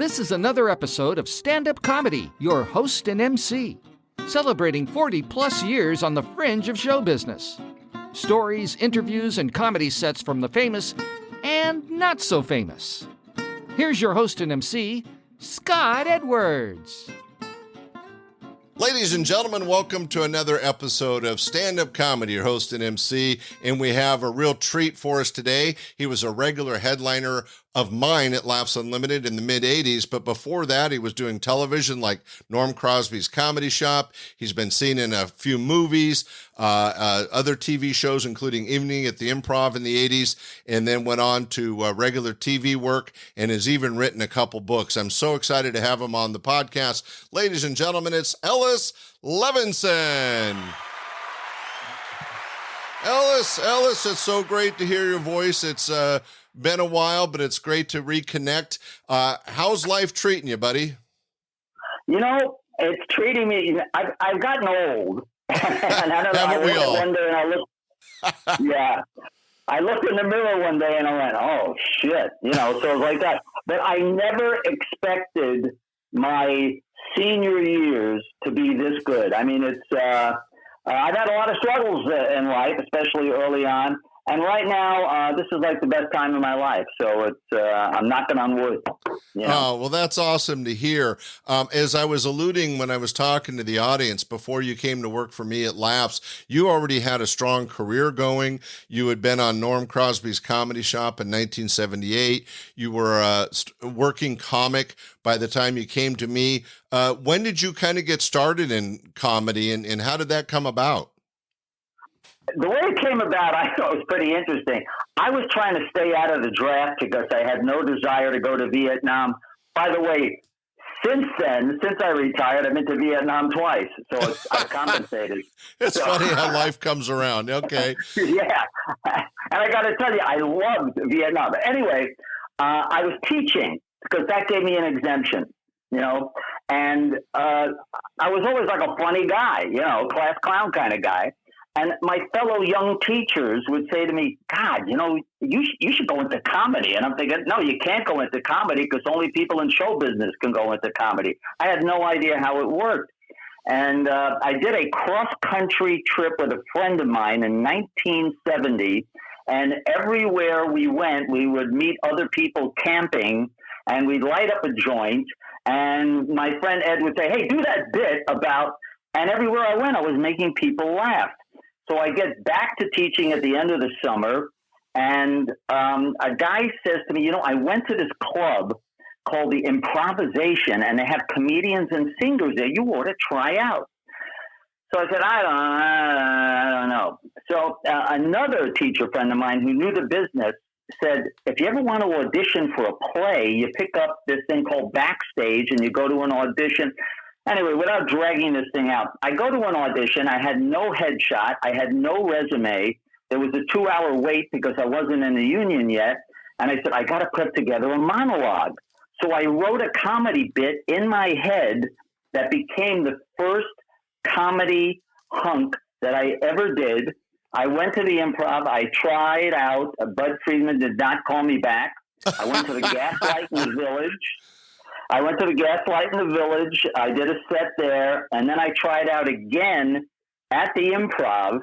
This is another episode of Standup Comedy, your host and MC, celebrating 40-plus years on the fringe of show business. Stories, interviews, and comedy sets from the famous and not so famous. Here's your host and MC, Scott Edwards. Ladies and gentlemen, welcome to another episode of Stand-Up Comedy, your host and MC, and we have a real treat for us today. He was a regular headliner of mine at Laughs Unlimited in the mid-'80s, but before that, he was doing television like Norm Crosby's Comedy Shop. He's been seen in a few movies, other TV shows, including Evening at the Improv in the '80s, and then went on to regular TV work and has even written a couple books. I'm so excited to have him on the podcast. Ladies and gentlemen, it's Ellis Levinson. Ellis, it's so great to hear your voice. It's been a while, but it's great to reconnect. How's life treating you, buddy? You know, it's treating me. I've gotten old. And I don't know. Haven't we all? One day and I looked. Yeah, I looked in the mirror one day and I went, "Oh shit!" You know, so it was like that. But I never expected my senior years to be this good. I mean, it's. I've had a lot of struggles in life, especially early on. And right now, this is like the best time of my life. So it's I'm knocking on wood. You know? Oh, well, that's awesome to hear. As I was alluding when I was talking to the audience before you came to work for me at Laughs, you already had a strong career going. You had been on Norm Crosby's Comedy Shop in 1978. You were a working comic by the time you came to me. When did you kind of get started in comedy, and how did that come about? The way it came about, I thought was pretty interesting. I was trying to stay out of the draft because I had no desire to go to Vietnam. By the way, since I retired, I've been to Vietnam twice, so I've compensated. It's funny how life comes around. Okay. Yeah. And I got to tell you, I loved Vietnam. But anyway, I was teaching because that gave me an exemption, you know, and I was always like a funny guy, you know, class clown kind of guy. And my fellow young teachers would say to me, "God, you know, you should go into comedy." And I'm thinking, no, you can't go into comedy because only people in show business can go into comedy. I had no idea how it worked. And I did a cross-country trip with a friend of mine in 1970. And everywhere we went, we would meet other people camping, and we'd light up a joint. And my friend Ed would say, "Hey, do that bit about," and everywhere I went, I was making people laugh. So I get back to teaching at the end of the summer, and a guy says to me, "You know, I went to this club called the Improvisation, and they have comedians and singers there. You ought to try out." So I said, I don't know. So another teacher friend of mine who knew the business said, "If you ever want to audition for a play, you pick up this thing called Backstage, and you go to an audition." Anyway, without dragging this thing out, I go to an audition. I had no headshot. I had no resume. There was a 2-hour wait because I wasn't in the union yet. And I said, I got to put together a monologue. So I wrote a comedy bit in my head that became the first comedy hunk that I ever did. I went to the Improv. I tried out. Bud Friedman did not call me back. I went to the Gaslight in the Village. I did a set there, and then I tried out again at the Improv,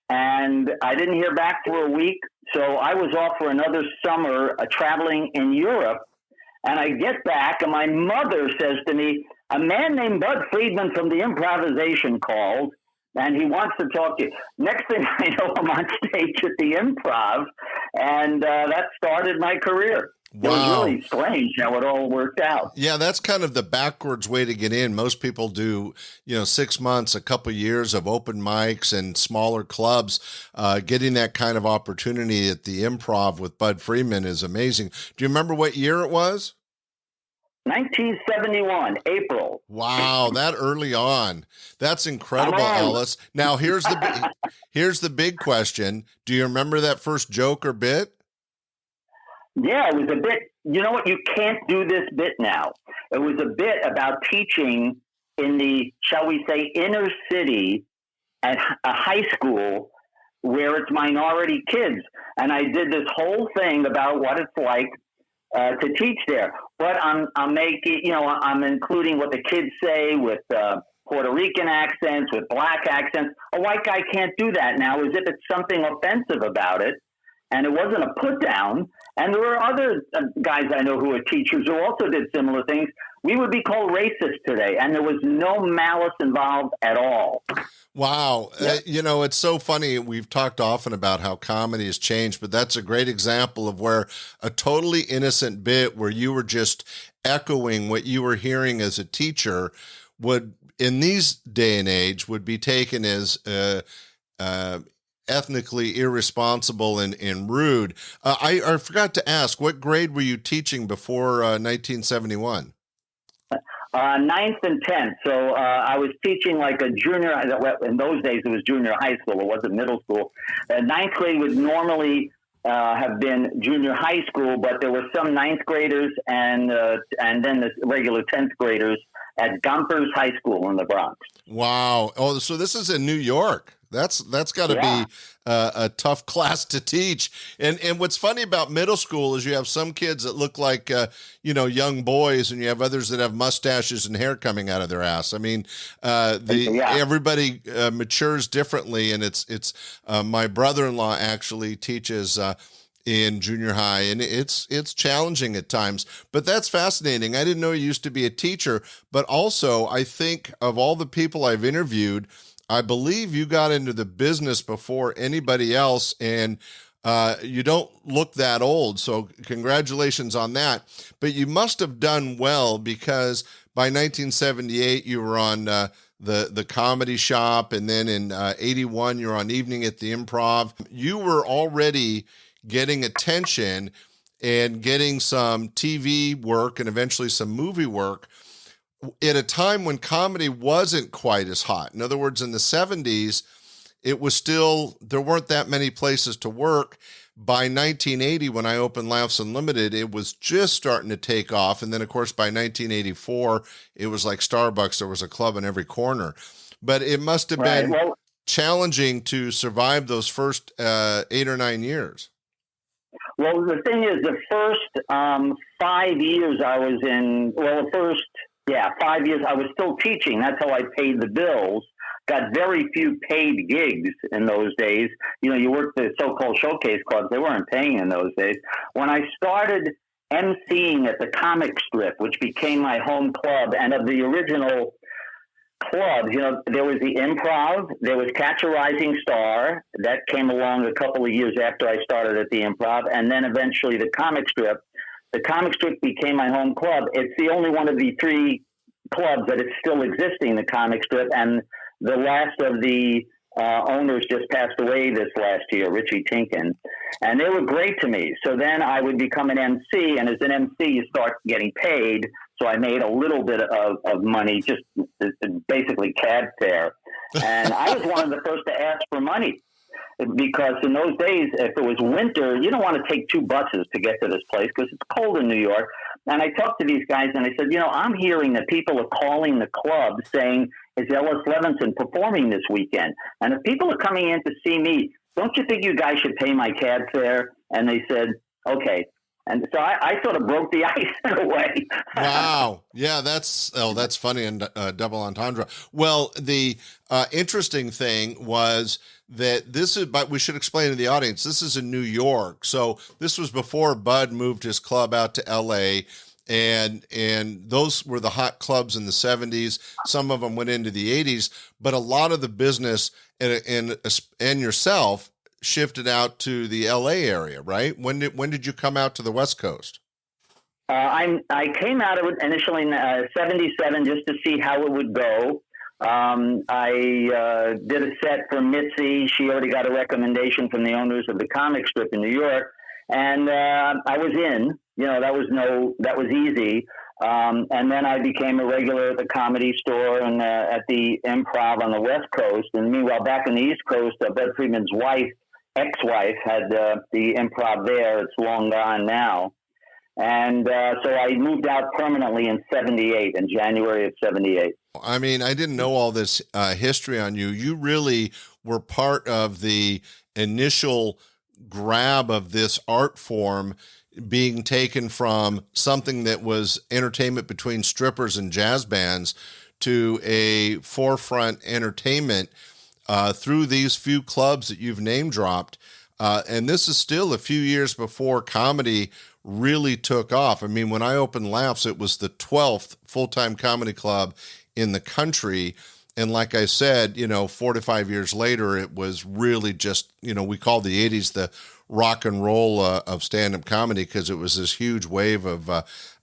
and I didn't hear back for a week, so I was off for another summer traveling in Europe, and I get back, and my mother says to me, "A man named Bud Friedman from the Improvisation called, and he wants to talk to you." Next thing I know, I'm on stage at the Improv, and that started my career. Wow. It was really strange how it all worked out. Yeah, that's kind of the backwards way to get in. Most people do, 6 months, a couple years of open mics and smaller clubs. Getting that kind of opportunity at the Improv with Bud Friedman is amazing. Do you remember what year it was? 1971, April. Wow, that early on. That's incredible, Ellis. Now, here's the big question. Do you remember that first joke or bit? Yeah, it was a bit, you know what, you can't do this bit now. It was a bit about teaching in the, shall we say, inner city at a high school where it's minority kids. And I did this whole thing about what it's like to teach there. but I'm making, I'm including what the kids say with Puerto Rican accents, with black accents. A white guy can't do that now, as if it's something offensive about it. And it wasn't a put down. And there were other guys I know who are teachers who also did similar things. We would be called racist today, and there was no malice involved at all. Wow. Yep. It's so funny. We've talked often about how comedy has changed, but that's a great example of where a totally innocent bit where you were just echoing what you were hearing as a teacher would, in these day and age, would be taken as ethnically irresponsible and rude. I forgot to ask, what grade were you teaching before 1971? Ninth and 10th. So I was teaching like a junior, in those days it was junior high school, it wasn't middle school. Ninth grade would normally have been junior high school, but there were some ninth graders and then the regular 10th graders at Gompers High School in the Bronx. Wow. Oh, so this is in New York. That's got to be a tough class to teach. And what's funny about middle school is you have some kids that look like young boys, and you have others that have mustaches and hair coming out of their ass. I mean, everybody matures differently, and it's my brother-in-law actually teaches in junior high, and it's challenging at times, but that's fascinating. I didn't know you used to be a teacher, but also I think of all the people I've interviewed, I believe you got into the business before anybody else, and you don't look that old. So congratulations on that. But you must have done well, because by 1978 you were on the Comedy Shop, and then in 81 you're on Evening at the Improv. You were already getting attention and getting some TV work and eventually some movie work at a time when comedy wasn't quite as hot. In other words, in the 70s, it was still, there weren't that many places to work. By 1980, when I opened Laughs Unlimited, it was just starting to take off. And then, of course, by 1984, it was like Starbucks. There was a club in every corner. But it must have been challenging to survive those first 8 or 9 years. Well, the thing is, the first 5 years I was in, 5 years I was still teaching. That's how I paid the bills. Got very few paid gigs in those days. You worked the so-called showcase clubs. They weren't paying in those days. When I started emceeing at the Comic Strip, which became my home club, and of the original clubs, there was the Improv, there was Catch a Rising Star. That came along a couple of years after I started at the Improv, and then eventually the Comic Strip. The Comic Strip became my home club. It's the only one of the three clubs that is still existing, the Comic Strip, and the last of the owners just passed away this last year, Richie Tinkin, and they were great to me. So then I would become an MC, and as an MC, you start getting paid. So I made a little bit of money, just basically cab fare. And I was one of the first to ask for money, because in those days, if it was winter, you don't want to take 2 buses to get to this place because it's cold in New York. And I talked to these guys and I said, I'm hearing that people are calling the club saying, is Ellis Levinson performing this weekend? And if people are coming in to see me, don't you think you guys should pay my cab fare? And they said, okay. And so I sort of broke the ice in a way. Wow. Yeah, that's funny and double entendre. Well, the interesting thing was that but we should explain to the audience, this is in New York. So this was before Bud moved his club out to LA. And those were the hot clubs in the 70s. Some of them went into the 80s, but a lot of the business and yourself shifted out to the LA area, right? When did you come out to the West Coast? I came out of it initially in 77 just to see how it would go. I did a set for Mitzi. She already got a recommendation from the owners of the Comic Strip in New York, and I was in. That was easy. And then I became a regular at the Comedy Store and at the Improv on the West Coast. And meanwhile, back on the East Coast, Bud Friedman's ex-wife had the Improv there. It's long gone now. And so I moved out permanently in 78, in January of 78. I mean, I didn't know all this history on you. You really were part of the initial grab of this art form being taken from something that was entertainment between strippers and jazz bands to a forefront entertainment through these few clubs that you've name dropped. And this is still a few years before comedy really took off. I mean, when I opened Laughs, it was the 12th full-time comedy club in the country. And like I said, 4 to 5 years later, it was really just, we called the 80s the rock and roll of stand-up comedy because it was this huge wave of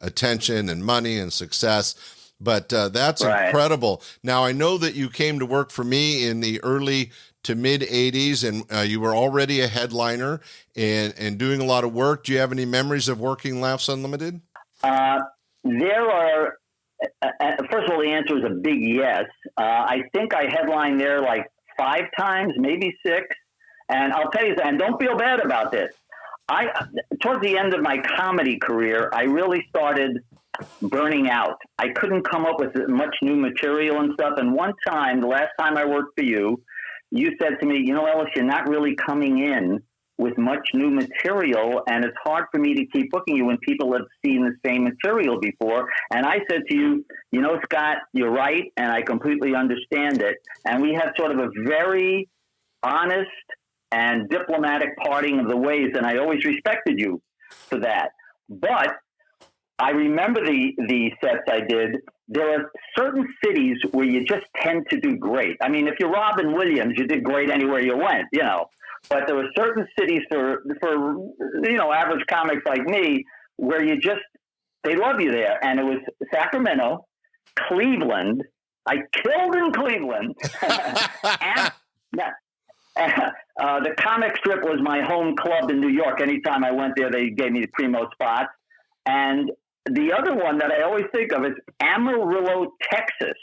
attention and money and success. But that's Right. incredible. Now, I know that you came to work for me in the early to mid 80s, and you were already a headliner and doing a lot of work. Do you have any memories of working Laughs Unlimited? There are, first of all, the answer is a big yes. I think I headlined there like 5 times, maybe 6. And I'll tell you, and don't feel bad about this. Towards the end of my comedy career, I really started burning out. I couldn't come up with much new material and stuff. And one time, the last time I worked for you, you said to me, Ellis, you're not really coming in with much new material, and it's hard for me to keep booking you when people have seen the same material before. And I said to you, Scott, you're right, and I completely understand it. And we had sort of a very honest and diplomatic parting of the ways, and I always respected you for that. But I remember the sets I did. There are certain cities where you just tend to do great. I mean, if you're Robin Williams, you did great anywhere you went, But there were certain cities for average comics like me where they love you there. And it was Sacramento, Cleveland. I killed in Cleveland. and the comic strip was my home club in New York. Anytime I went there, they gave me the primo spots. And the other one that I always think of is Amarillo, Texas.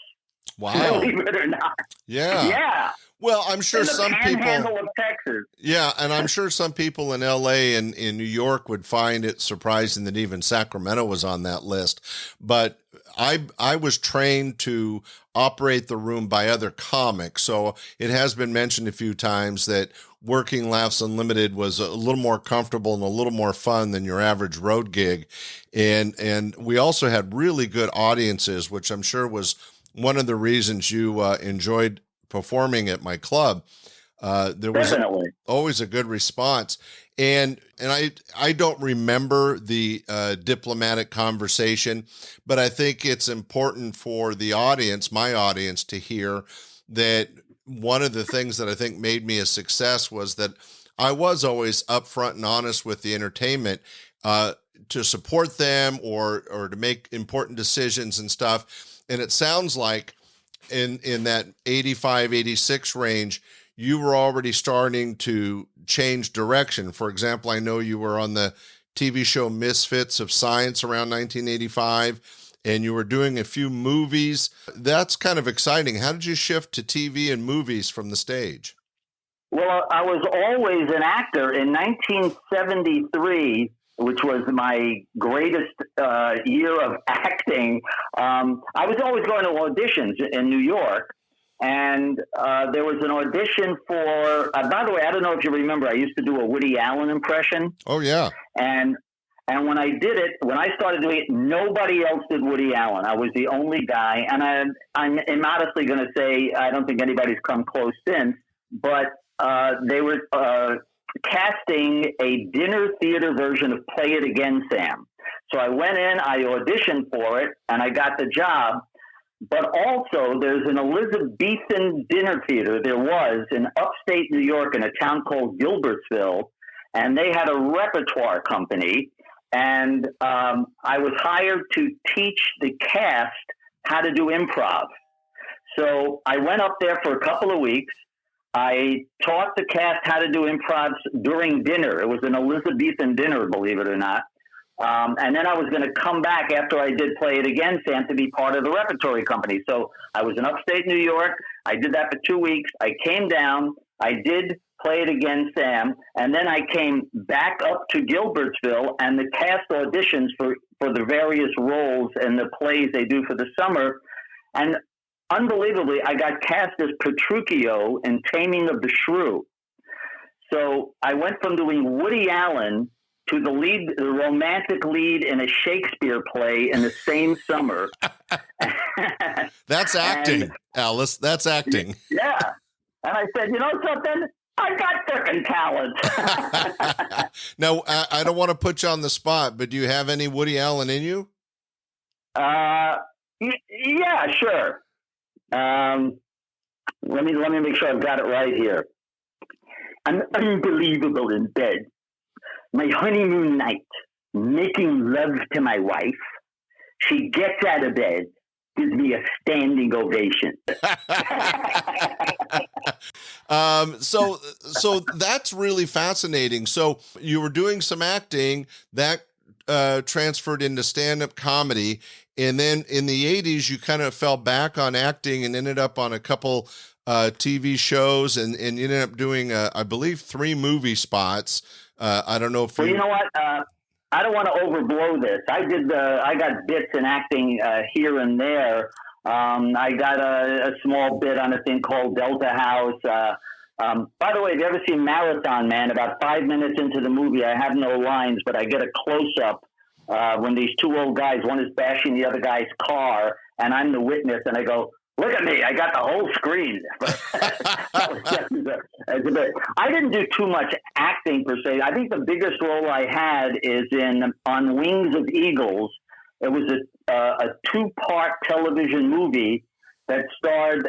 Wow. Believe it or not. Yeah. Yeah. Well, I'm sure some people. Panhandle of Texas. Yeah, and I'm sure some people in L.A. and in New York would find it surprising that even Sacramento was on that list. But I was trained to operate the room by other comics, so it has been mentioned a few times that working Laughs Unlimited was a little more comfortable and a little more fun than your average road gig, and we also had really good audiences, which I'm sure was one of the reasons you enjoyed performing at my club. There was always a good response. And I don't remember the diplomatic conversation, but I think it's important for the audience, my audience, to hear that one of the things that I think made me a success was that I was always upfront and honest with the entertainment to support them or to make important decisions and stuff. And it sounds like in that 85, 86 range, you were already starting to change direction. For example, I know you were on the TV show Misfits of Science around 1985, and you were doing a few movies. That's kind of exciting. How did you shift to TV and movies from the stage? Well, I was always an actor. In 1973, which was my greatest year of acting, I was always going to auditions in New York. And there was an audition for, by the way, I don't know if you remember, I used to do a Woody Allen impression. Oh, yeah. And when I did it, when I started doing it, nobody else did Woody Allen. I was the only guy. And I'm immodestly going to say, I don't think anybody's come close since, but they were casting a dinner theater version of Play It Again, Sam. So I went in, I auditioned for it, and I got the job. But also, there's an Elizabethan dinner theater. There was in upstate New York in a town called Gilbertsville, and they had a repertoire company. And I was hired to teach the cast how to do improv. So I went up there for a couple of weeks. I taught the cast how to do improv during dinner. It was an Elizabethan dinner, believe it or not. And then I was going to come back after I did Play It Again, Sam, to be part of the repertory company. So I was in upstate New York. I did that for 2 weeks. I came down. I did Play It Again, Sam. And then I came back up to Gilbertsville, and the cast auditions for the various roles and the plays they do for the summer. And unbelievably, I got cast as Petruchio in Taming of the Shrew. So I went from doing Woody Allen to the romantic lead in a Shakespeare play in the same summer. That's acting, Alice. That's acting. Yeah. And I said, you know something? I got frickin' talent. Now, I don't want to put you on the spot, but do you have any Woody Allen in you? Yeah, sure. Let me make sure I've got it right here. I'm unbelievable in bed. My honeymoon night, making love to my wife. She gets out of bed, gives me a standing ovation. So that's really fascinating. So you were doing some acting that transferred into stand-up comedy, and then in the 80s you kind of fell back on acting and ended up on a couple TV shows, and you ended up doing I believe 3 movie spots. I don't know if you know what, I don't want to overblow this. I got bits in acting here and there. I got a small bit on a thing called Delta House. By the way, have you ever seen Marathon Man? About 5 minutes into the movie, I have no lines, but I get a close-up when these 2 old guys, one is bashing the other guy's car, and I'm the witness, and I go, look at me, I got the whole screen. I didn't do too much acting per se. I think the biggest role I had is in On Wings of Eagles. It was a 2-part television movie that starred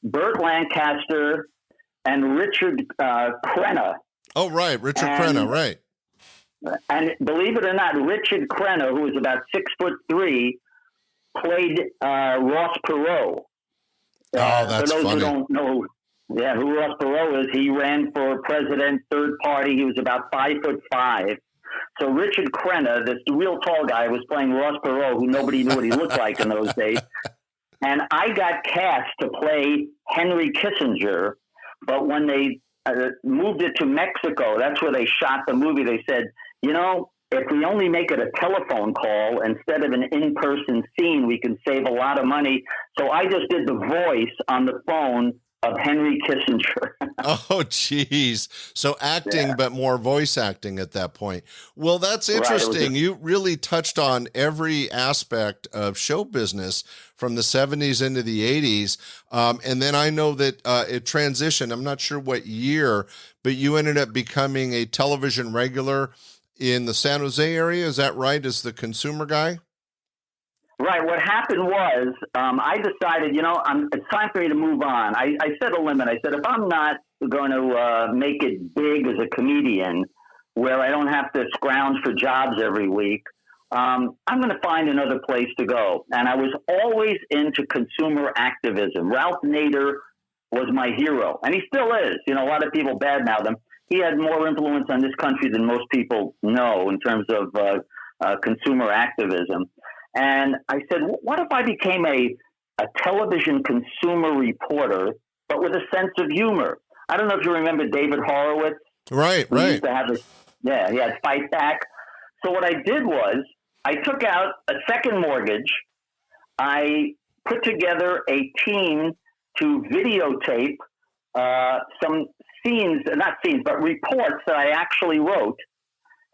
Burt Lancaster and Richard Crenna. Oh, right. Richard Crenna, right. And believe it or not, Richard Crenna, who was about 6'3", played Ross Perot. That's for those funny. who don't know, who Ross Perot is, he ran for president, third party. He was about 5'5". So Richard Crenna, this real tall guy, was playing Ross Perot, who nobody knew what he looked like in those days. And I got cast to play Henry Kissinger, but when they moved it to Mexico, that's where they shot the movie. They said, you know, if we only make it a telephone call instead of an in-person scene, we can save a lot of money. So I just did the voice on the phone of Henry Kissinger. Oh, geez. So acting, but more voice acting at that point. Well, that's interesting. You really touched on every aspect of show business from the 70s into the 80s. And then I know that it transitioned. I'm not sure what year, but you ended up becoming a television regular in the San Jose area. Is that right? As the consumer guy? Right. What happened was I decided, you know, it's time for me to move on. I set a limit. I said, if I'm not going to make it big as a comedian where I don't have to scrounge for jobs every week, I'm going to find another place to go. And I was always into consumer activism. Ralph Nader was my hero, and he still is. You know, a lot of people badmouth him. He had more influence on this country than most people know in terms of consumer activism. And I said, what if I became a television consumer reporter, but with a sense of humor? I don't know if you remember David Horowitz. Right. He used to have he had Fight Back. So what I did was I took out a second mortgage. I put together a team to videotape some scenes, not scenes, but reports that I actually wrote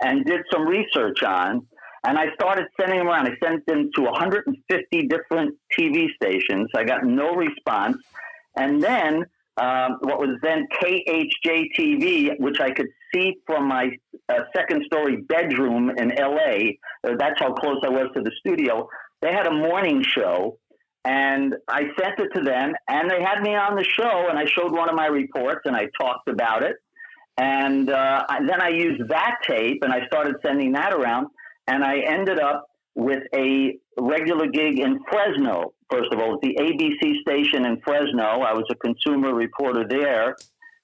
and did some research on. And I started sending them around. I sent them to 150 different TV stations. I got no response. And then what was then KHJ-TV, which I could see from my second-story bedroom in L.A., that's how close I was to the studio, they had a morning show. And I sent it to them, and they had me on the show, and I showed one of my reports, and I talked about it. And then I used that tape, and I started sending that around. And I ended up with a regular gig in Fresno. First of all, the ABC station in Fresno. I was a consumer reporter there.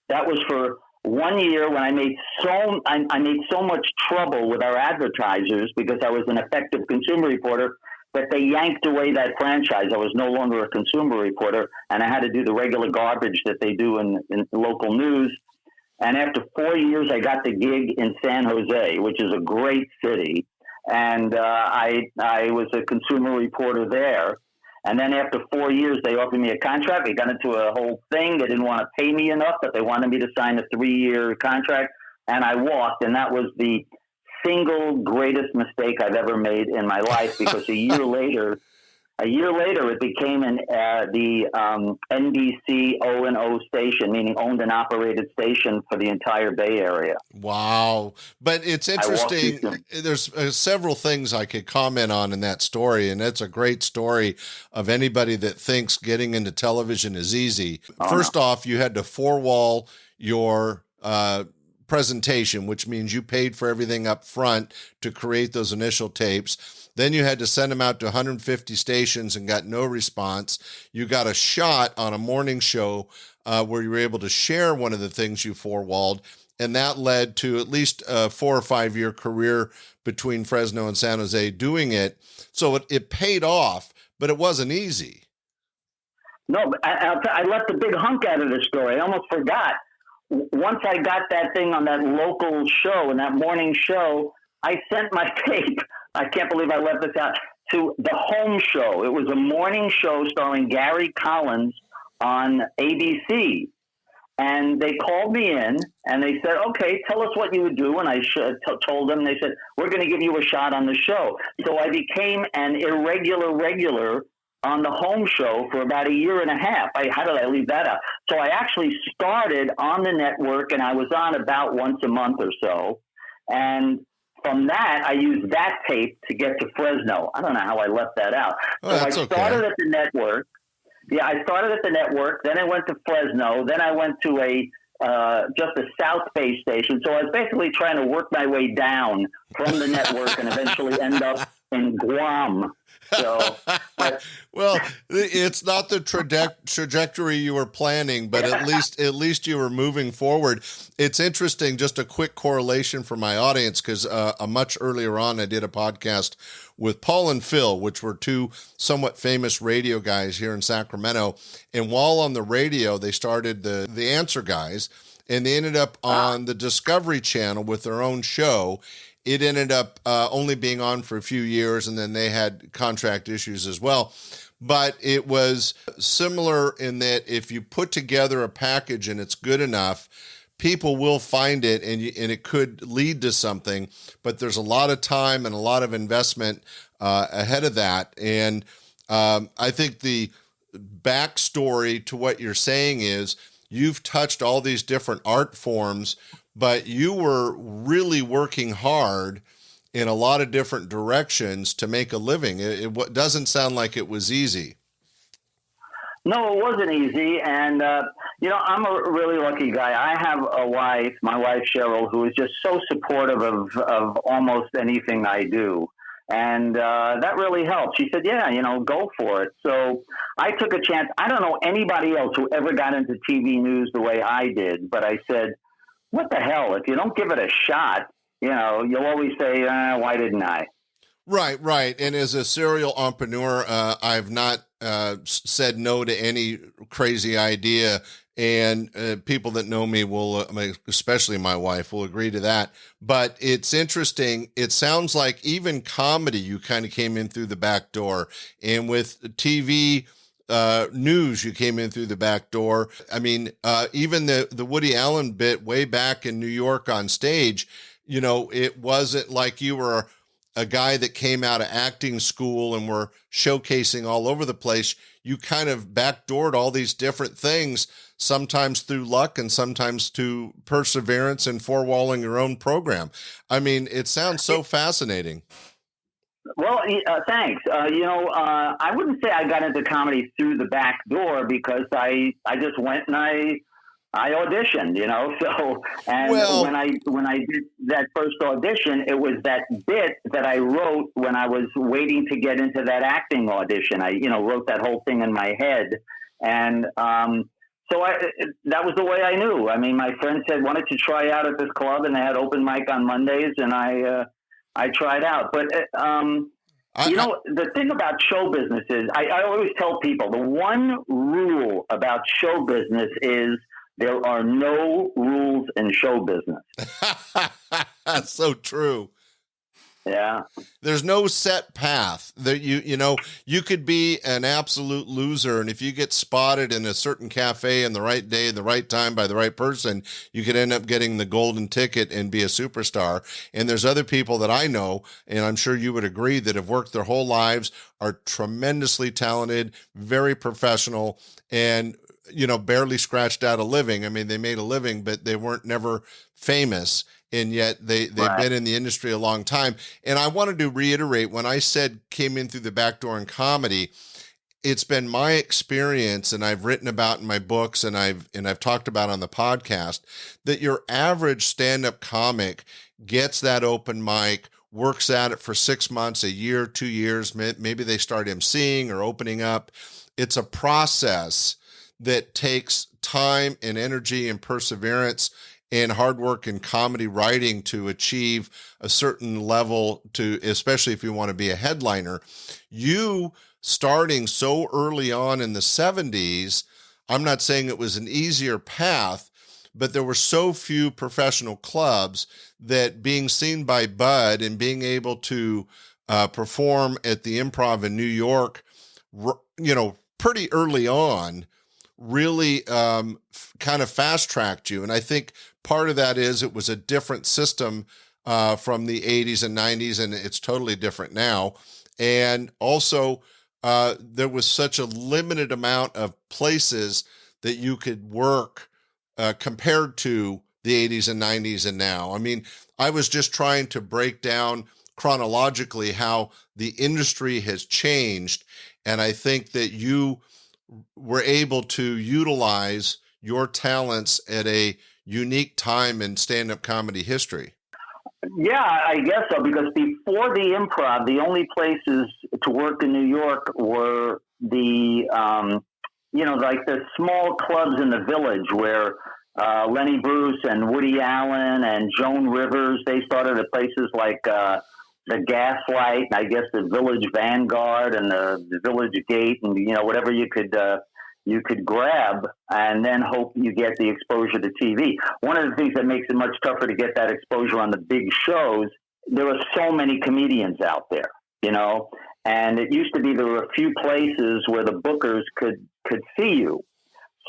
That was for 1 year when I made so much trouble with our advertisers because I was an effective consumer reporter that they yanked away that franchise. I was no longer a consumer reporter, and I had to do the regular garbage that they do in local news. And after 4 years, I got the gig in San Jose, which is a great city. And I was a consumer reporter there. And then after 4 years, they offered me a contract. We got into a whole thing. They didn't want to pay me enough, but they wanted me to sign a 3-year contract. And I walked, and that was the single greatest mistake I've ever made in my life, because a year later, it became the NBC O&O station, meaning owned and operated station for the entire Bay Area. Wow. But it's interesting. There's several things I could comment on in that story, and it's a great story of anybody that thinks getting into television is easy. First off, you had to four-wall your presentation, which means you paid for everything up front to create those initial tapes. Then you had to send them out to 150 stations and got no response. You got a shot on a morning show where you were able to share one of the things you four-walled, and that led to at least a 4 or 5 year career between Fresno and San Jose doing it. So it paid off, but it wasn't easy. No, but I left a big hunk out of the story. I almost forgot. Once I got that thing on that local show, and that morning show, I sent my tape. I can't believe I left this out, to the home show. It was a morning show starring Gary Collins on ABC. And they called me in and they said, okay, tell us what you would do. And I told them, they said, we're going to give you a shot on the show. So I became an irregular regular on the home show for about a year and a half. How did I leave that out? So I actually started on the network, and I was on about once a month or so. And from that, I used that tape to get to Fresno. I don't know how I left that out. Oh, so I started at the network. Yeah, I started at the network. Then I went to Fresno. Then I went to just a South Bay station. So I was basically trying to work my way down from the network and eventually end up in Guam. So, well, it's not the trajectory you were planning, but at least you were moving forward. It's interesting, just a quick correlation for my audience, because much earlier on I did a podcast with Paul and Phil, which were two somewhat famous radio guys here in Sacramento. And while on the radio, they started the Answer Guys, and they ended up on the Discovery Channel with their own show. It ended up only being on for a few years, and then they had contract issues as well. But it was similar in that if you put together a package and it's good enough, people will find it, and it could lead to something. But there's a lot of time and a lot of investment ahead of that. And I think the backstory to what you're saying is you've touched all these different art forms, but you were really working hard in a lot of different directions to make a living. It doesn't sound like it was easy. No, it wasn't easy. And, I'm a really lucky guy. I have a wife, my wife, Cheryl, who is just so supportive of almost anything I do. And that really helped. She said, yeah, go for it. So I took a chance. I don't know anybody else who ever got into TV news the way I did, but I said, what the hell? If you don't give it a shot, you'll always say, why didn't I? Right. And as a serial entrepreneur, I've not said no to any crazy idea. And people that know me will, especially my wife, will agree to that. But it's interesting. It sounds like even comedy, you kind of came in through the back door. And with TV news, you came in through the back door. I mean, even the Woody Allen bit way back in New York on stage, it wasn't like you were a guy that came out of acting school and were showcasing all over the place. You kind of backdoored all these different things, sometimes through luck and sometimes to perseverance and four-walling your own program. I mean, it sounds so fascinating. Well, thanks. I wouldn't say I got into comedy through the back door, because I just went and I auditioned, So, and when I did that first audition, it was that bit that I wrote when I was waiting to get into that acting audition. I wrote that whole thing in my head, and so that was the way I knew. I mean, my friend said, "Why don't you try out at this club?" And they had open mic on Mondays, and I tried out. But the thing about show business is, I always tell people, the one rule about show business is there are no rules in show business. That's so true. Yeah. There's no set path that you could be an absolute loser. And if you get spotted in a certain cafe in the right day, the right time by the right person, you could end up getting the golden ticket and be a superstar. And there's other people that I know, and I'm sure you would agree, that have worked their whole lives, are tremendously talented, very professional, and, barely scratched out a living. I mean, they made a living, but they weren't never famous. And yet they've been in the industry a long time. And I wanted to reiterate, when I said came in through the back door in comedy, it's been my experience, and I've written about in my books, and I've talked about on the podcast, that your average stand-up comic gets that open mic, works at it for 6 months, a year, 2 years, maybe they start emceeing or opening up. It's a process that takes time and energy and perseverance and hard work in comedy writing to achieve a certain level, especially if you want to be a headliner. You starting so early on in the 70s, I'm not saying it was an easier path, but there were so few professional clubs that being seen by Bud and being able to perform at the Improv in New York, pretty early on, really kind of fast-tracked you. And I think part of that is it was a different system from the 80s and 90s, and it's totally different now. And also, there was such a limited amount of places that you could work compared to the 80s and 90s and now. I mean, I was just trying to break down chronologically how the industry has changed, and I think that you were able to utilize your talents at a unique time in stand-up comedy history. Yeah, I guess so, because before the Improv, the only places to work in New York were the, like the small clubs in the Village where Lenny Bruce and Woody Allen and Joan Rivers, they started at places like the Gaslight, and I guess the Village Vanguard and the Village Gate, and whatever you could grab, and then hope you get the exposure to TV. One of the things that makes it much tougher to get that exposure on the big shows, there are so many comedians out there, and it used to be there were a few places where the bookers could see you.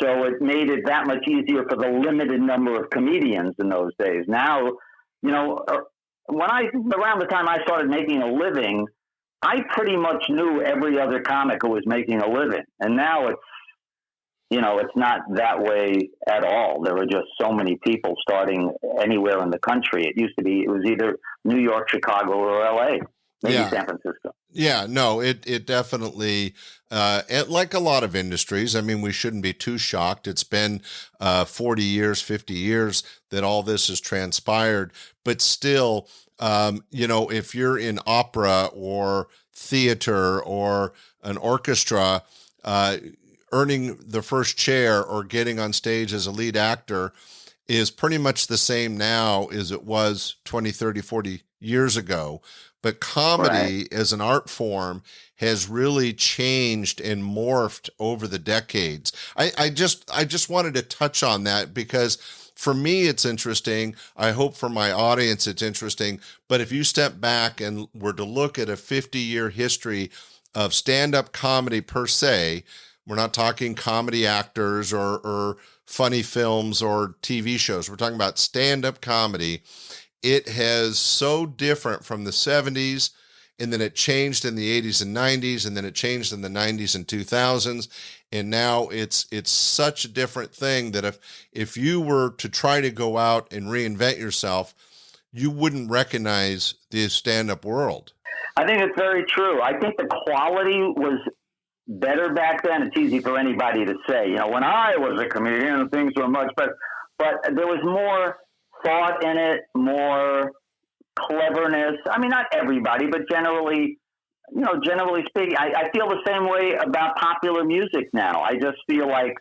So it made it that much easier for the limited number of comedians in those days. Now, around the time I started making a living, I pretty much knew every other comic who was making a living. And now it's not that way at all. There are just so many people starting anywhere in the country. It used to be, it was either New York, Chicago, or LA, maybe San Francisco. Yeah, no, it definitely, like a lot of industries, I mean, we shouldn't be too shocked. It's been 40 years, 50 years that all this has transpired. But still, if you're in opera or theater or an orchestra, earning the first chair or getting on stage as a lead actor is pretty much the same now as it was 20, 30, 40 years ago. But comedy as an art form has really changed and morphed over the decades. I just wanted to touch on that because for me, it's interesting. I hope for my audience, it's interesting. But if you step back and were to look at a 50-year history of stand-up comedy per se, we're not talking comedy actors or funny films or TV shows. We're talking about stand-up comedy. It has so different from the 70s, and then it changed in the 80s and 90s, and then it changed in the 90s and 2000s, and now it's such a different thing that if you were to try to go out and reinvent yourself, you wouldn't recognize the stand-up world. I think it's very true. I think the quality was better back then. It's easy for anybody to say. When I was a comedian, things were much better, but there was more thought in it, more cleverness. I mean, not everybody, but generally speaking, I feel the same way about popular music now. I just feel like,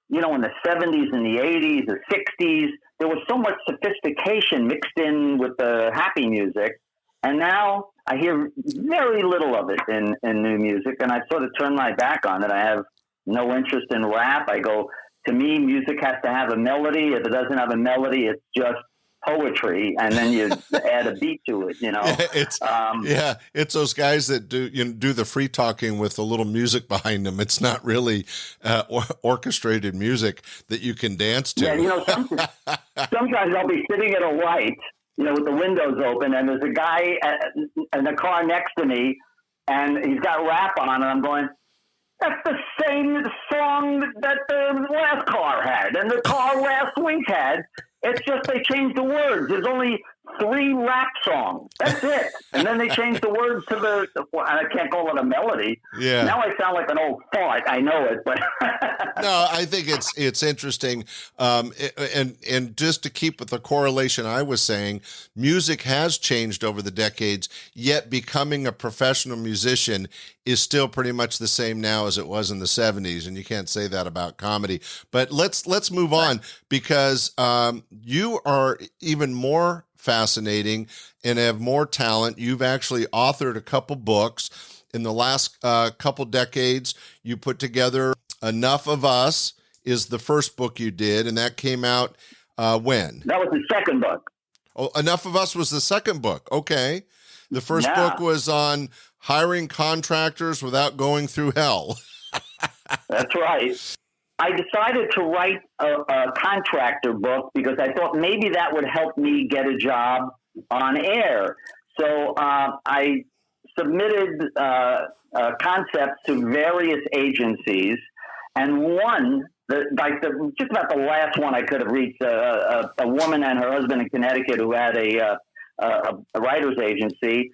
in the 70s and the 80s, the 60s, there was so much sophistication mixed in with the happy music. And now I hear very little of it in new music. And I sort of turn my back on it. I have no interest in rap. I go, to me, music has to have a melody. If it doesn't have a melody, it's just poetry, and then you add a beat to it, you know. It's those guys that do the free talking with a little music behind them. It's not really orchestrated music that you can dance to. Yeah, you know, sometimes I'll be sitting at a light, you know, with the windows open, and there's a guy in the car next to me, and he's got rap on, and I'm going, that's the same song that the last car had and the car last week had. It's just they changed the words. There's only 3 rap songs. That's it. And then they changed the words to I can't call it a melody. Yeah. Now I sound like an old fart. I know it, but no, I think it's interesting. And just to keep with the correlation I was saying, music has changed over the decades, yet becoming a professional musician is still pretty much the same now as it was in the 70s. And you can't say that about comedy. But let's move on, because you are even more fascinating and have more talent. You've actually authored a couple books. In the last couple decades, you put together Enough of Us is the first book you did, and that came out when? That was the second book. Oh, Enough of Us was the second book. Okay. The first book was on hiring contractors without going through hell. That's right. I decided to write a contractor book because I thought maybe that would help me get a job on air. So I submitted concepts to various agencies, and one, just about the last one I could have reached, a woman and her husband in Connecticut who had a writer's agency.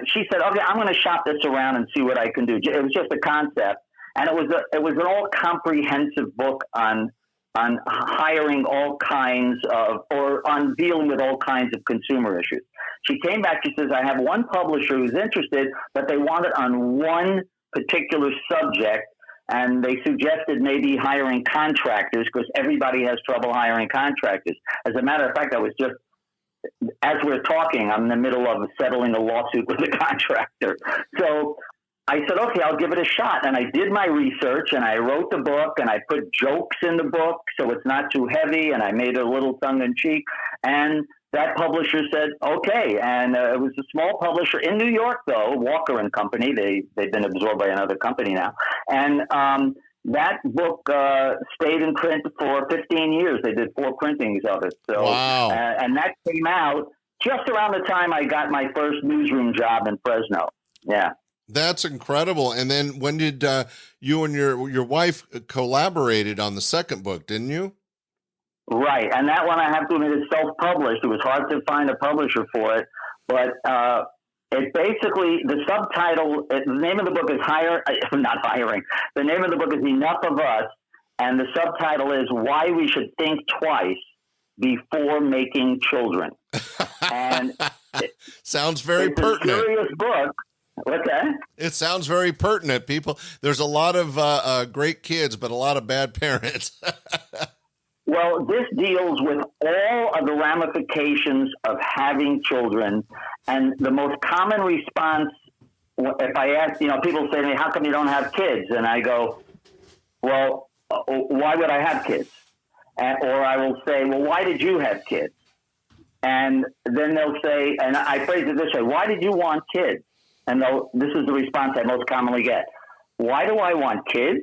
She said, "Okay, I'm going to shop this around and see what I can do." It was just a concept. And it was an all comprehensive book on hiring all kinds of, or on dealing with all kinds of consumer issues. She came back, she says, I have one publisher who's interested, but they want it on one particular subject. And they suggested maybe hiring contractors because everybody has trouble hiring contractors. As a matter of fact, as we're talking, I'm in the middle of settling a lawsuit with a contractor. So I said, okay, I'll give it a shot. And I did my research, and I wrote the book, and I put jokes in the book so it's not too heavy, and I made it a little tongue-in-cheek. And that publisher said, okay. And it was a small publisher in New York, though, Walker and Company. They've been absorbed by another company now. And that book stayed in print for 15 years. They did 4 printings of it. So, wow. And that came out just around the time I got my first newsroom job in Fresno. Yeah. That's incredible. And then when did you and your wife collaborated on the second book, didn't you? Right. And that one, I have to admit, is self-published. It was hard to find a publisher for it. But it basically, the subtitle, the name of the book is not hiring. The name of the book is Enough of Us. And the subtitle is Why We Should Think Twice Before Making Children. And sounds very pertinent. It's a serious book. What's that? It sounds very pertinent. People, there's a lot of great kids, but a lot of bad parents. Well, this deals with all of the ramifications of having children. And the most common response, if I ask, people say to me, how come you don't have kids? And I go, well, why would I have kids? Or I will say, well, why did you have kids? And then they'll say, and I phrase it this way, why did you want kids? And this is the response I most commonly get. Why do I want kids?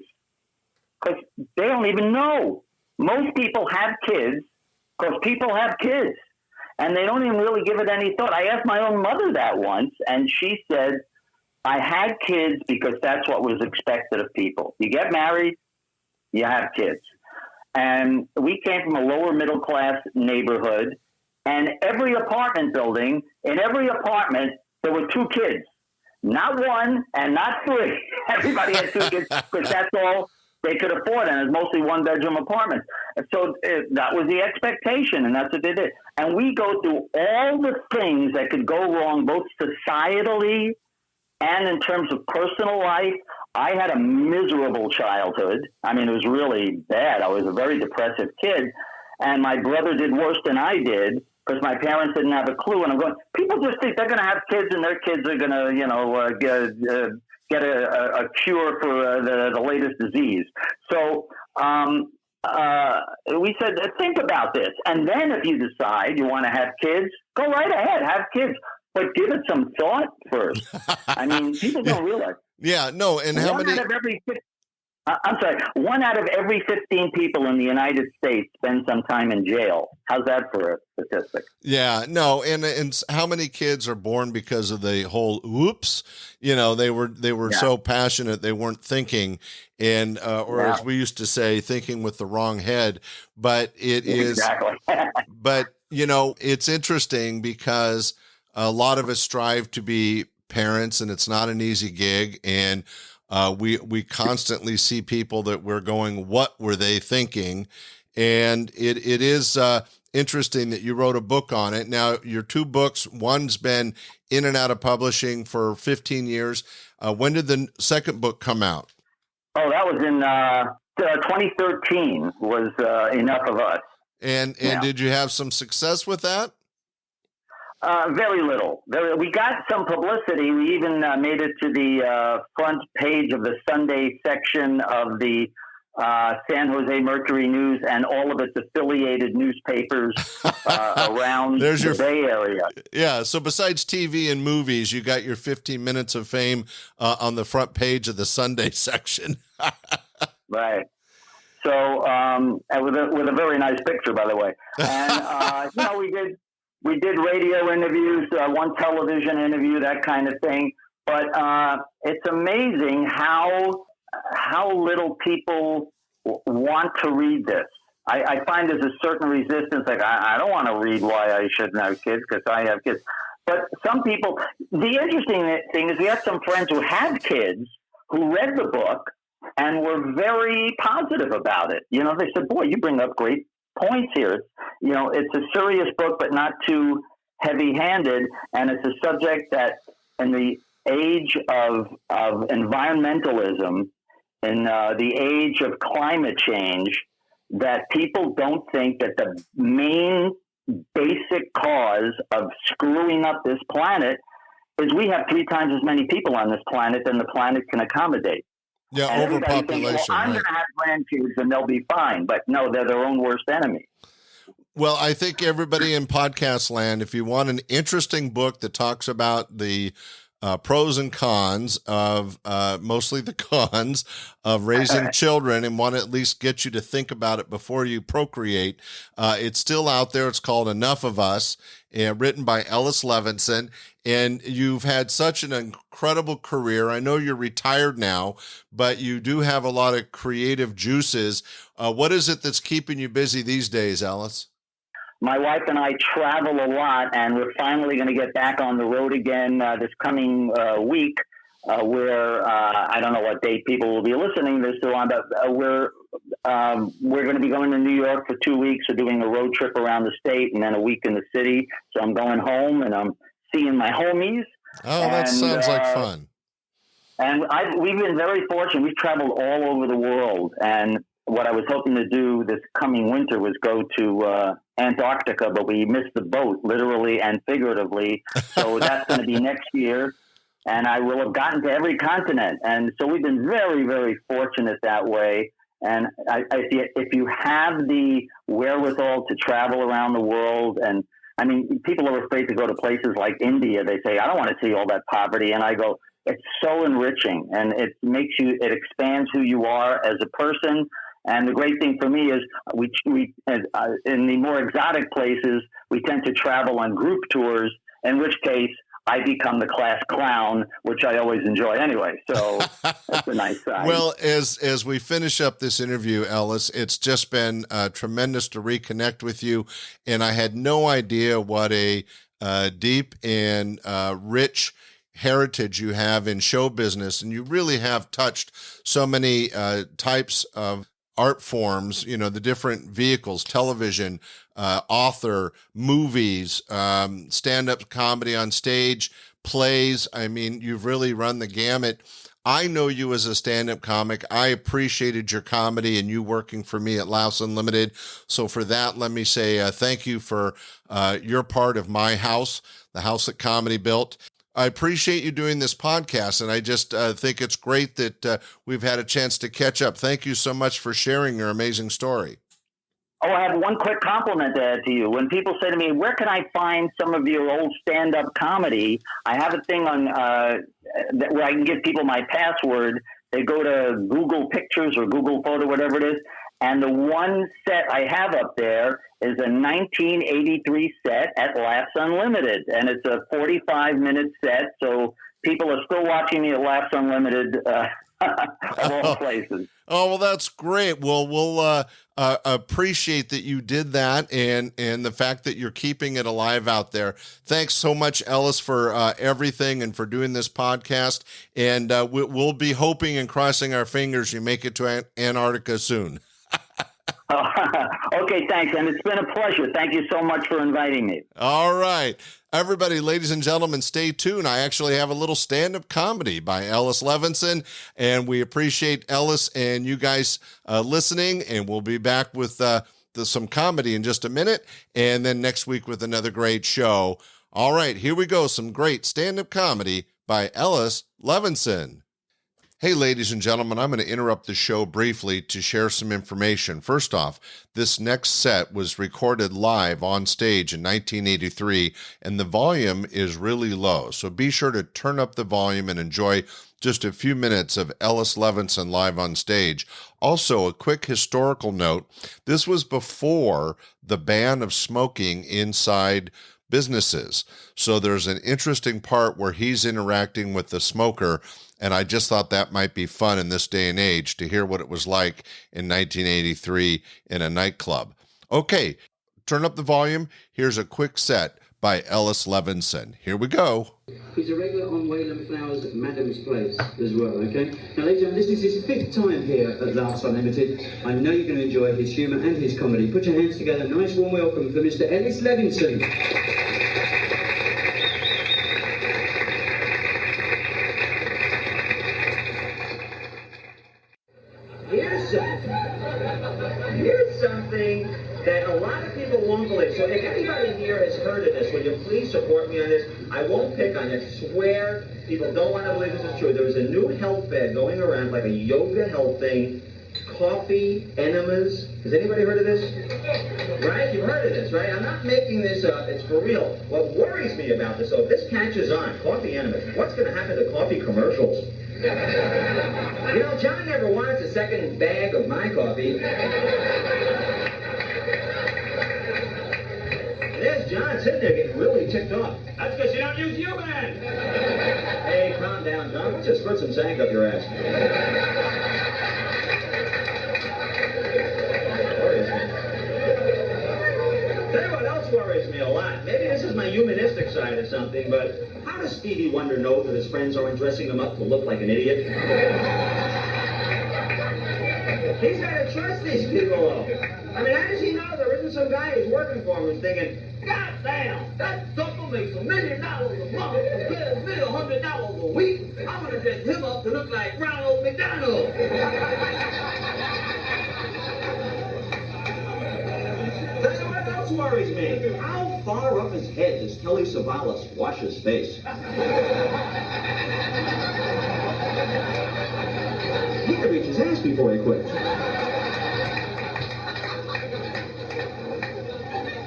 Because they don't even know. Most people have kids because people have kids. And they don't even really give it any thought. I asked my own mother that once, and she said, I had kids because that's what was expected of people. You get married, you have kids. And we came from a lower middle class neighborhood, and every apartment building, in every apartment, there were 2 kids. Not 1 and not 3. Everybody had 2 kids because that's all they could afford, and it's mostly 1-bedroom apartments. And so that was the expectation, and that's what they did. And we go through all the things that could go wrong, both societally and in terms of personal life. I had a miserable childhood. I mean, it was really bad. I was a very depressive kid, and my brother did worse than I did, because my parents didn't have a clue. And I'm going, people just think they're going to have kids and their kids are going to, get a cure for the latest disease. So we said, think about this. And then if you decide you want to have kids, go right ahead, have kids. But give it some thought first. I mean, people don't realize. Yeah, no, and how many? I'm sorry, 1 out of every 15 people in the United States spend some time in jail. How's that for a statistic? Yeah, no, and how many kids are born because of the whole "whoops"? You know, they were so passionate they weren't thinking, and as we used to say, thinking with the wrong head. But it is exactly. But you know, it's interesting because a lot of us strive to be parents, and it's not an easy gig, and we constantly see people that we're going, what were they thinking? And it is interesting that you wrote a book on it. Now, your 2 books, one's been in and out of publishing for 15 years. When did the second book come out? Oh, that was in 2013 was Enough of Us. And did you have some success with that? Very little. We got some publicity. We even made it to the front page of the Sunday section of the San Jose Mercury News and all of its affiliated newspapers around the Bay Area. Yeah. So besides TV and movies, you got your 15 minutes of fame on the front page of the Sunday section. Right. So with a very nice picture, by the way. And you know, we did radio interviews, one television interview, that kind of thing. But it's amazing how little people want to read this. I find there's a certain resistance. Like, I don't want to read why I shouldn't have kids because I have kids. But some people, the interesting thing is we have some friends who have kids who read the book and were very positive about it. You know, they said, boy, you bring up great points here. You know, it's a serious book, but not too heavy-handed, and it's a subject that, in the age of environmentalism, in the age of climate change, that people don't think that the main basic cause of screwing up this planet is we have 3 times as many people on this planet than the planet can accommodate. Yeah, and overpopulation. Thinks, well, I'm going to have grandkids and they'll be fine. But no, they're their own worst enemy. Well, I think everybody in podcast land, if you want an interesting book that talks about the pros and cons of mostly the cons of raising children and want to at least get you to think about it before you procreate, it's still out there. It's called Enough of Us, written by Ellis Levinson. And you've had such an incredible career. I know you're retired now, but you do have a lot of creative juices. What is it that's keeping you busy these days, Ellis? My wife and I travel a lot, and we're finally going to get back on the road again this coming week, where I don't know what date people will be listening to this on, but we're going to be going to New York for 2 weeks. We're doing a road trip around the state and then a week in the city. So I'm going home and I'm seeing my homies. Oh, that sounds like fun. And we've been very fortunate. We've traveled all over the world, and what I was hoping to do this coming winter was go to Antarctica, but we missed the boat, literally and figuratively. So that's going to be next year, and I will have gotten to every continent. And so we've been very, very fortunate that way. And if you have the wherewithal to travel around the world, and I mean, people are afraid to go to places like India. They say, I don't want to see all that poverty. And I go, it's so enriching, and it expands who you are as a person. And the great thing for me is we in the more exotic places, we tend to travel on group tours, in which case I become the class clown, which I always enjoy anyway. So that's a nice side. Well, as we finish up this interview, Ellis, it's just been tremendous to reconnect with you. And I had no idea what a deep and rich heritage you have in show business. And you really have touched so many types of art forms, you know, the different vehicles, television, author, movies, stand-up comedy on stage, plays. I mean, you've really run the gamut. I know you as a stand-up comic. I appreciated your comedy and you working for me at Laughs Unlimited. So for that, let me say thank you for your part of my house, the house that comedy built. I appreciate you doing this podcast, and I just think it's great that we've had a chance to catch up. Thank you so much for sharing your amazing story. Oh, I have one quick compliment to add to you. When people say to me, where can I find some of your old stand-up comedy? I have a thing on where I can give people my password. They go to Google Pictures or Google Photo, whatever it is, and the one set I have up there is a 1983 set at Laughs Unlimited, and it's a 45-minute set, so people are still watching me at Laughs Unlimited of all places. Oh, well, that's great. Well, we'll appreciate that you did that and the fact that you're keeping it alive out there. Thanks so much, Ellis, for everything and for doing this podcast. And we'll be hoping and crossing our fingers you make it to Antarctica soon. Okay, thanks. And it's been a pleasure. Thank you so much for inviting me. All right. Everybody, ladies and gentlemen, stay tuned. I actually have a little stand-up comedy by Ellis Levinson, and we appreciate Ellis and you guys listening, and we'll be back with some comedy in just a minute, and then next week with another great show. All right, here we go. Some great stand-up comedy by Ellis Levinson. Hey, ladies and gentlemen, I'm going to interrupt the show briefly to share some information. First off, this next set was recorded live on stage in 1983, and the volume is really low. So be sure to turn up the volume and enjoy just a few minutes of Ellis Levinson live on stage. Also, a quick historical note. This was before the ban of smoking inside businesses. So there's an interesting part where he's interacting with the smoker, and I just thought that might be fun in this day and age to hear what it was like in 1983 in a nightclub. Okay, turn up the volume. Here's a quick set by Ellis Levinson. Here we go. He's a regular on Wayland Flowers at Madam's Place as well, okay? Now, ladies and gentlemen, this is his 5th time here at Laughs Unlimited. I know you're going to enjoy his humour and his comedy. Put your hands together. Nice warm welcome for Mr. Ellis Levinson. Here's something that a lot of people won't believe. So if anybody here has heard of this, will you please support me on this? I won't pick on you. I swear people don't want to believe this is true. There was a new health fad going around, like a yoga health thing, coffee enemas. Has anybody heard of this? Right? You've heard of this, right? I'm not making this up. It's for real. What worries me about this, though, if this catches on, coffee enemas, what's going to happen to coffee commercials? You know, John never wants a second bag of my coffee. There's John sitting there getting really ticked off. That's because you don't use human. Hey, calm down, John. Let's just put some sand up your ass. Worries me. Tell you what else worries me a lot. Maybe this is my humanistic side or something, but how does Stevie Wonder know that his friends aren't dressing him up to look like an idiot? He's got to trust these people, though. I mean, how does he know there isn't some guy who's working for him who's thinking, God damn, that sucker makes $1 million a month and pays me $100 a week. I'm going to dress him up to look like Ronald McDonald. Tell you what else worries me. How far up his head does Telly Savalas wash his face? He could reach his ass before he quits.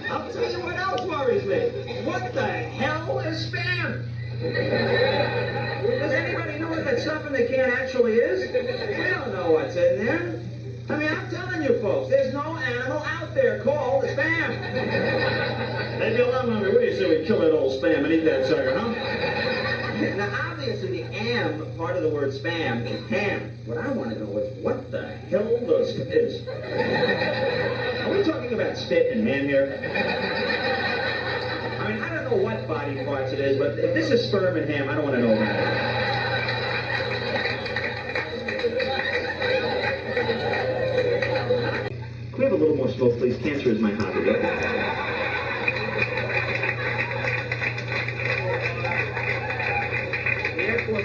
I'll tell you what else worries me. What the hell is spam? Does anybody know what that stuff in the can actually is? We don't know what's in there. I mean, I'm telling you folks, there's no animal out there called spam. Hey, Bill, I'm hungry. What do you say we kill that old spam and eat that sucker, huh? Now, obviously, the am part of the word spam is ham. What I want to know is, what the hell does is? Are we talking about spit and ham here? I mean, I don't know what body parts it is, but if this is sperm and ham, I don't want to know about it. Can we have a little more smoke, please? Cancer is my hobby.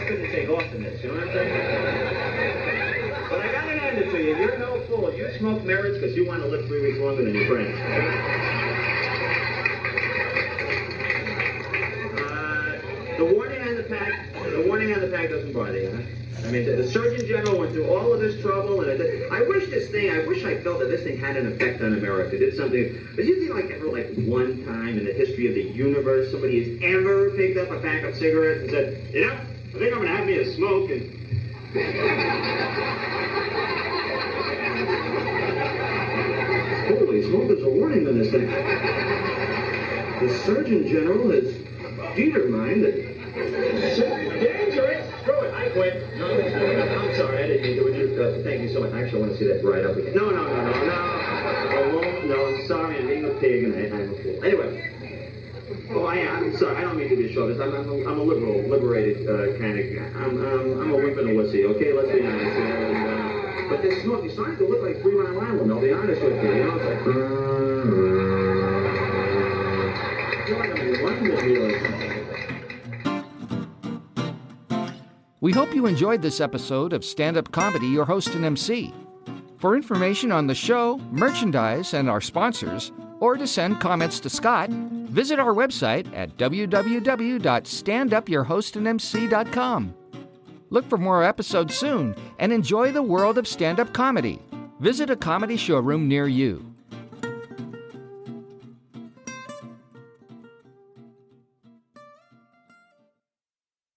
Couldn't take off in this, you know what I'm saying? But I gotta hand it to you. You're no fool. You smoke mirrors because you want to live 3 weeks longer than your friends. The warning and the the pack doesn't bother you, huh? I mean, the Surgeon General went through all of this trouble, and I wish I felt that this thing had an effect on America, did something. But do you think ever one time in the history of the universe somebody has ever picked up a pack of cigarettes and said, I think I'm going to have me a smoke, and... Holy smoke, there's a warning on this thing. The Surgeon General has determined that... Dangerous! Screw it, I quit. No, I'm sorry, I didn't mean to. Thank you so much. Actually, I want to see that right up again. No. I won't. No, I'm sorry. I'm being a pig and I'm a fool. Anyway. I'm sorry. I don't mean to be short. I'm a liberal, liberated kind of guy. I'm a wimp and a wussy, okay? Let's be honest. But this smoke, it's starting to look like 3 Mile Island, I'll be honest with you. You know, it's like... We hope you enjoyed this episode of Stand-Up Comedy, your host and MC. For information on the show, merchandise, and our sponsors, or to send comments to Scott, visit our website at www.standupyourhostandmc.com. Look for more episodes soon and enjoy the world of stand-up comedy. Visit a comedy showroom near you.